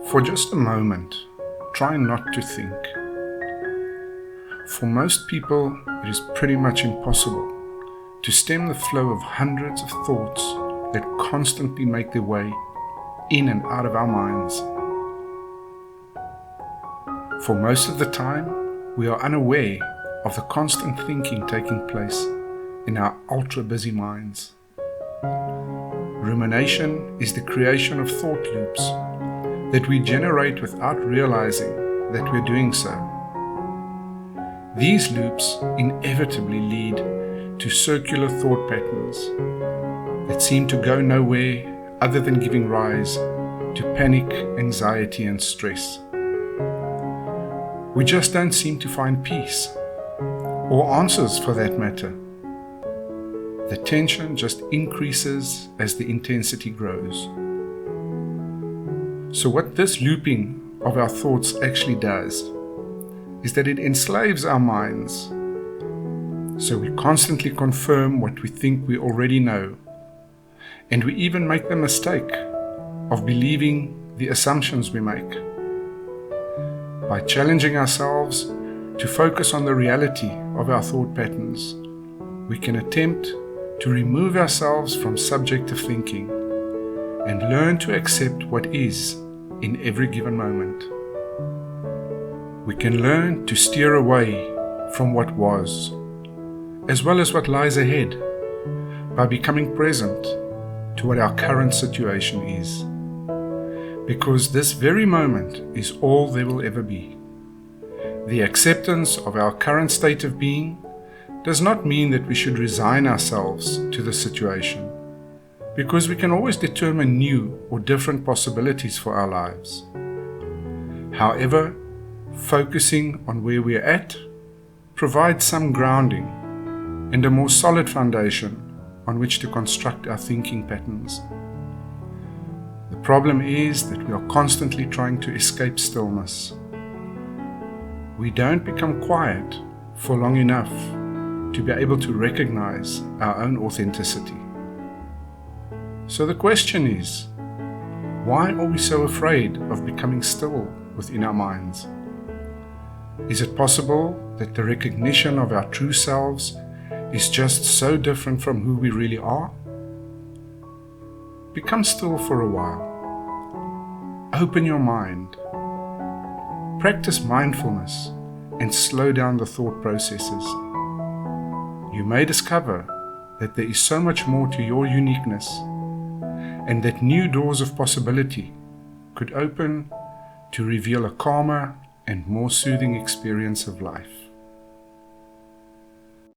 For just a moment, try not to think. For most people, it is pretty much impossible to stem the flow of hundreds of thoughts that constantly make their way in and out of our minds. For most of the time, we are unaware of the constant thinking taking place in our ultra-busy minds. Rumination is the creation of thought loops that we generate without realizing that we're doing so. These loops inevitably lead to circular thought patterns that seem to go nowhere other than giving rise to panic, anxiety, and stress. We just don't seem to find peace, or answers for that matter. The tension just increases as the intensity grows. So what this looping of our thoughts actually does is that it enslaves our minds. So we constantly confirm what we think we already know, and we even make the mistake of believing the assumptions we make. By challenging ourselves to focus on the reality of our thought patterns, we can attempt to remove ourselves from subjective thinking and learn to accept what is in every given moment. We can learn to steer away from what was, as well as what lies ahead, by becoming present to what our current situation is. Because this very moment is all there will ever be. The acceptance of our current state of being does not mean that we should resign ourselves to the situation, because we can always determine new or different possibilities for our lives. However, focusing on where we are at provides some grounding and a more solid foundation on which to construct our thinking patterns. The problem is that we are constantly trying to escape stillness. We don't become quiet for long enough to be able to recognize our own authenticity. So the question is, why are we so afraid of becoming still within our minds? Is it possible that the recognition of our true selves is just so different from who we really are? Become still for a while. Open your mind. Practice mindfulness and slow down the thought processes. You may discover that there is so much more to your uniqueness, and that new doors of possibility could open to reveal a calmer and more soothing experience of life.